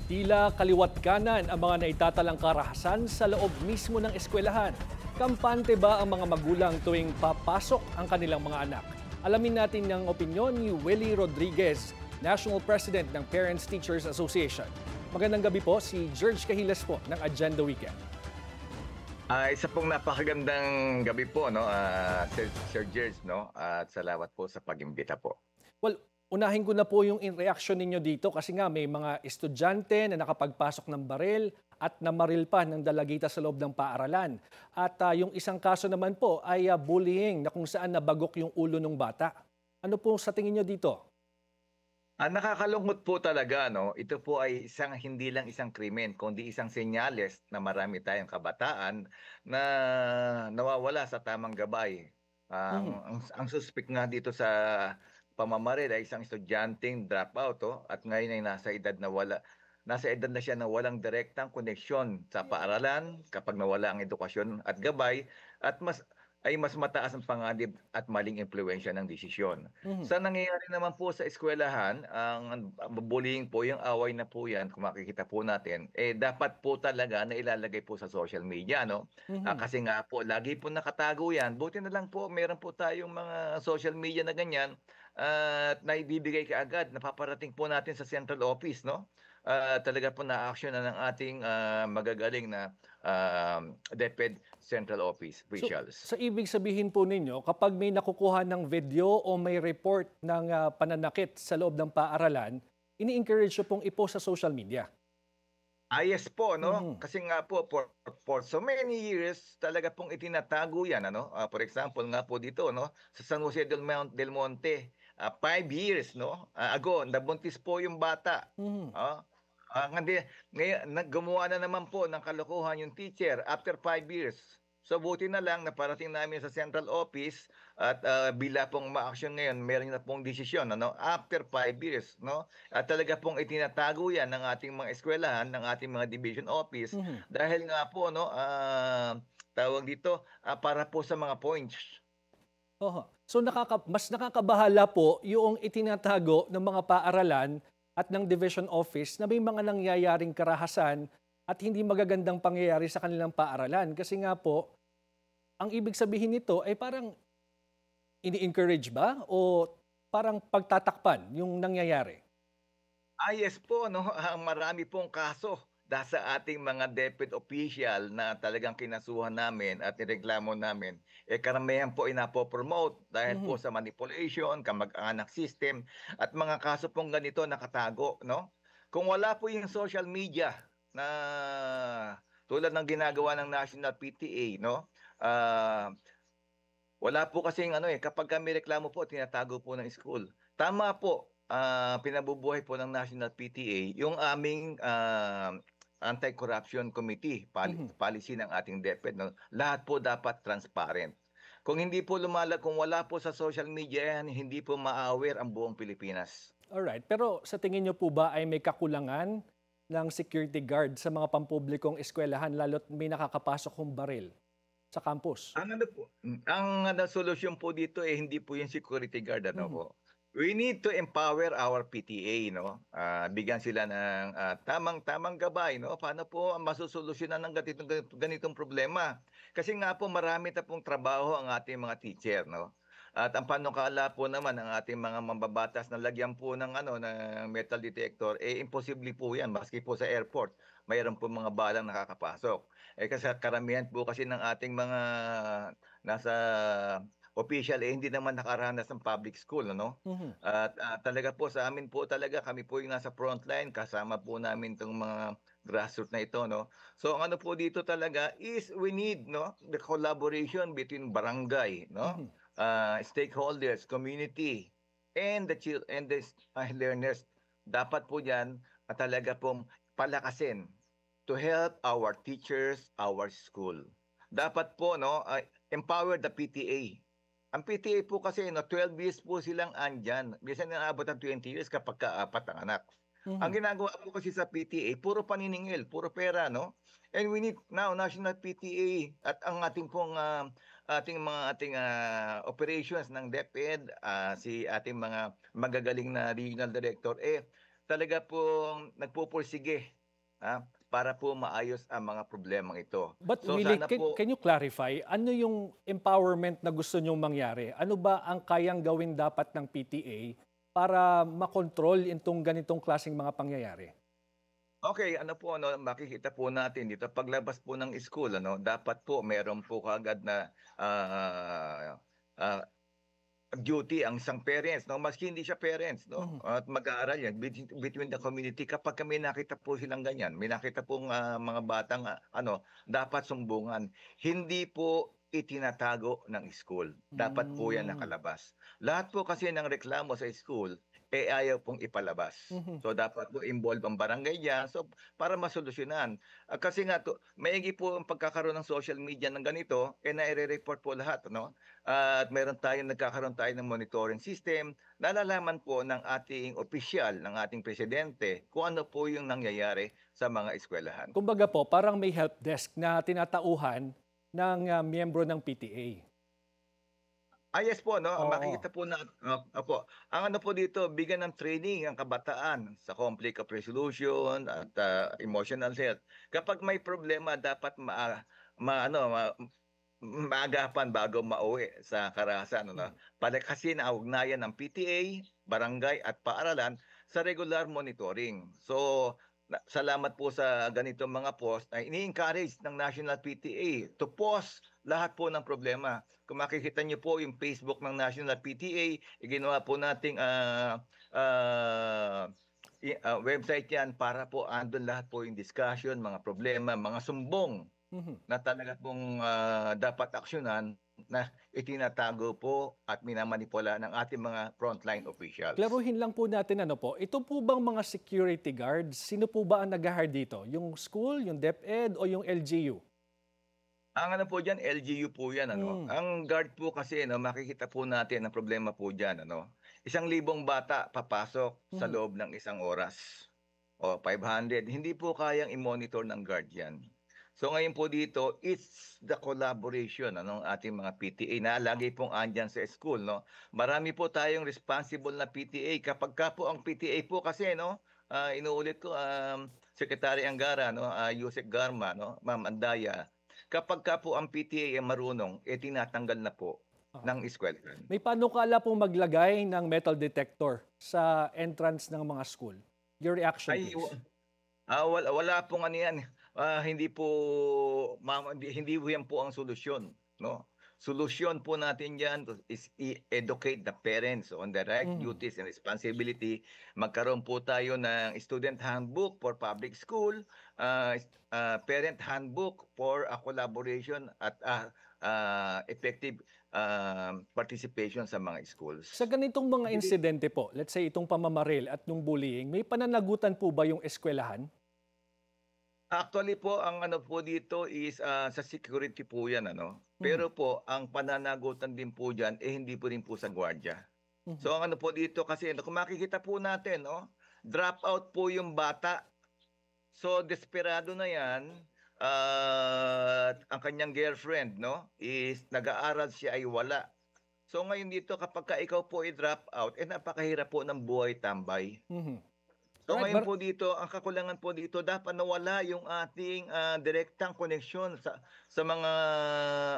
Tila kaliwat kanan ang mga naitatalang karahasan sa loob mismo ng eskwelahan. Kampante ba ang mga magulang tuwing papasok ang kanilang mga anak? Alamin natin ang opinyon ni Willie Rodriguez, National President ng Parents Teachers Association. Magandang gabi po, si George Cahiles po ng Agenda Weekend. Isa pong napakagandang gabi po, no, Sir George, no, at salamat po sa pag-imbita po. Well, unahin ko na po yung reaction ninyo dito kasi nga may mga estudyante na nakapagpasok ng baril at namaril pa ng dalagita sa loob ng paaralan. At yung isang kaso naman po ay bullying na kung saan nabagok yung ulo ng bata. Ano po sa tingin nyo dito? Nakakalungkot po talaga, no, ito po ay hindi lang isang krimen, kundi isang senyales na marami tayong kabataan na nawawala sa tamang gabay. Mhm. Ang suspect nga dito sa pamamaril ay isang estudyanteng dropout, at ngayon ay nasa edad na siya na walang direktang koneksyon sa paaralan kapag nawala ang edukasyon at gabay, at mas mataas ang panganib at maling impluwensya ng desisyon. Mhm. Sa nangyayari naman po sa eskwelahan, ang bullying po, yung away na po yan, kung makikita po natin, dapat po talaga na ilalagay po sa social media, no? Mhm. Kasi nga po, lagi po nakatago yan. Buti na lang po, meron po tayong mga social media na ganyan at naibibigay kaagad, napaparating po natin sa central office, no? Talaga po na-action na ng ating magagaling na DepEd Central Office So, officials. sa ibig sabihin po ninyo, kapag may nakukuha ng video o may report ng pananakit sa loob ng paaralan, ini-encourage nyo pong i-post sa social media. Yes po, no? Mhm. Kasi nga po, for so many years, talaga pong itinatago yan, ano? For example nga po dito, no? Sa San Jose del Monte, 5 years, no? Ago, nabuntis po yung bata. Mhm. Ah, ngayon, gumawa na naman po ng kalokohan yung teacher after 5 years. So buti na lang naparating namin sa central office at bila pong ma-action ngayon, meron na pong desisyon, ano? After 5 years, no? At talaga pong itinatago yan ng ating mga eskwelahan, ng ating mga division office, Mhm. dahil nga po, no, tawag dito, para po sa mga points. Oho. So mas nakakabahala po yung itinatago ng mga paaralan at ng division office na may mga nangyayaring karahasan at hindi magagandang pangyayari sa kanilang paaralan. Kasi nga po, ang ibig sabihin nito ay parang ini-encourage ba o parang pagtatakpan yung nangyayari? Yes po, no, marami pong kaso sa ating mga DepEd official na talagang kinasuhan namin at nireklamo namin. Karamihan po inapo-promote dahil po Mhm. sa manipulation, kamag-anak system, at mga kaso pong ganito nakatago, no? Kung wala po yung social media na tulad ng ginagawa ng National PTA, no? Ah, Wala po kasing kapag kami reklamo po, tinatago po ng school. Tama po, pinabubuhay po ng National PTA yung aming Anti-Corruption Committee, Mhm. policy ng ating DepEd, no? Lahat po dapat transparent. Kung wala po sa social media yan, hindi po ma-aware ang buong Pilipinas. Alright. Pero sa tingin niyo po ba ay may kakulangan ng security guard sa mga pampublikong eskwelahan lalo't may nakakapasok kong baril sa campus? Ang solusyon po dito, hindi po yung security guard, ano Mhm. po. We need to empower our PTA, no? Bigyan sila ng tamang gabay, no? Paano po ang masosolusyonan ng ganitong problema? Kasi nga po marami na pong trabaho ang ating mga teacher, no? At ang panukala po naman ng ating mga mambabatas na lagyan po ng metal detector, imposible po 'yan maski po sa airport. Mayroon po mga balang nakakapasok. Kasi karamihan po kasi ng ating mga nasa official, hindi naman nakaranas ng public school, ano? Mhm. At talaga po sa amin po talaga, kami po yung nasa frontline, kasama po namin 'tong mga grassroots na ito, no? So ang ano po dito talaga is we need, no, the collaboration between barangay, no? Mhm. Stakeholders, community, and the learners. Dapat po diyan talaga pong palakasin to help our teachers, our school. Dapat po, no, empower the PTA. Ang PTA po kasi, no, 12 years po silang andyan. Minsan naabot ng 20 years kapag kaapat ang anak. Ang Mhm. ginagawa po kasi sa PTA, puro paniningil, puro pera, no? And we need now national PTA at ang ating operations ng DepEd, si ating mga magagaling na regional director, talaga pong nagpupursige, para po maayos ang mga problemang ito. But So Willie, sana po can you clarify, ano yung empowerment na gusto nyong mangyari? Ano ba ang kayang gawin dapat ng PTA para makontrol itong ganitong klaseng mga pangyayari? okay, ano po makikita po natin dito paglabas po ng school dapat po meron po kaagad na, ah, ah duty ang isang parents maski hindi siya parents Mhm. at mag-aaral yan between the community kapag may nakita po silang ganyan, may nakita pong, mga batang, dapat sumbungan. Hindi po itinatago ng school, dapat po yan Hmm. nakalabas. Lahat po kasi ng reklamo sa school, ayaw pong ipalabas. Mhm. So dapat po involve ang barangay diyan, so para masolusyunan. Kasi nga maigi po ang pagkakaroon ng social media ng ganito, naire-report po lahat at nagkakaroon tayo ng monitoring system, nalalaman po ng ating opisyal, ng ating presidente kung ano po yung nangyayari sa mga eskwelahan. Kumbaga po, parang may help desk na tinatauhan ng miyembro ng PTA. Yes po Oo. makikita po na opo. Ang ano po dito, bigyan ng training ang kabataan sa conflict of resolution at, emotional health. Kapag may problema dapat maagapan bago mauwi sa karahasan Mhm. palakasin ang ugnayan ng PTA, barangay at paaralan sa regular monitoring. So, salamat po sa ganitong mga post ay ini-encourage ng National PTA to pause lahat po ng problema. Kung makikita niyo po yung Facebook ng National PTA, ginawa po nating website yan para po andun lahat po yung discussion, mga problema, mga sumbong Mhm. na talaga pong, dapat aksiyunan na itinatago po at minamanipula ng ating mga frontline officials. Klaruhin lang po natin ito po bang mga security guards, sino po ba ang nag-hire dito? Yung school, yung DepEd o yung LGU? Ang ano po diyan, LGU po 'yan Hmm. Ang guard po kasi makikita po natin ang problema po diyan 1,000 bata papasok sa Mhm. loob ng isang oras o 500, hindi po kayang i-monitor ng guard 'yan. So ngayon po dito, it's the collaboration ating mga PTA na lagi pong andiyan sa school Marami po tayong responsible na PTA kapagka po ang PTA po kasi inuulit ko, Secretary Angara Yusek Garma Ma'am Andaya, kapagka po ang PTA ay marunong, tinatanggal na po Ah. ng eskwelahan. May panukala pong maglagay ng metal detector sa entrance ng mga school. Your reaction, Ay please. wala pong ano yan, hindi po hindi hindi po yan po ang solusyon Solusyon po natin diyan is educate the parents on the right Mhm. duties and responsibility. Magkaroon po tayo ng student handbook for public school, parent handbook for a collaboration at effective participation sa mga schools. Sa ganitong mga insidente po, let's say itong pamamaril at nung bullying, may pananagutan po ba yung eskwelahan? Actually po, ang ano po dito is, sa security po 'yan Mhm. Pero po ang pananagutan din po diyan, hindi po rin po sa gwardiya. Mhm. So ang ano po dito kasi kung makikita po natin drop out po yung bata. So desperado na 'yan, ang kanyang girlfriend is nag-aaral, siya ay wala. So ngayon dito kapagka ikaw po ay drop out, napakahirap po ng buhay tambay. Mhm. So Alright, ngayon po dito, ang kakulangan po dito dapat nawala yung ating, direktang koneksyon sa mga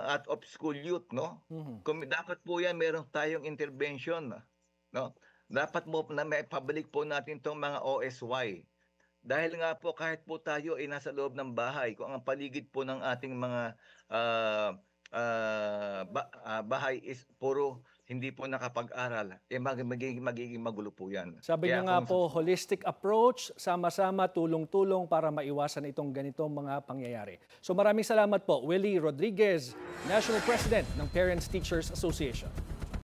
out of school youth Mhm. Dapat po 'yan meron tayong intervention Dapat mo na maipabalik po natin 'tong mga OSY. Dahil nga po kahit po tayo ay nasa loob ng bahay, kung ang paligid po ng ating mga, ah, bahay is puro hindi po nakapag-aral, magiging magulo po 'yan. Sabi Kaya niyo nga kung po, holistic approach, sama-sama, tulong-tulong para maiwasan itong ganitong mga pangyayari. So maraming salamat po, Willie Rodriguez, National President ng Parents Teachers Association.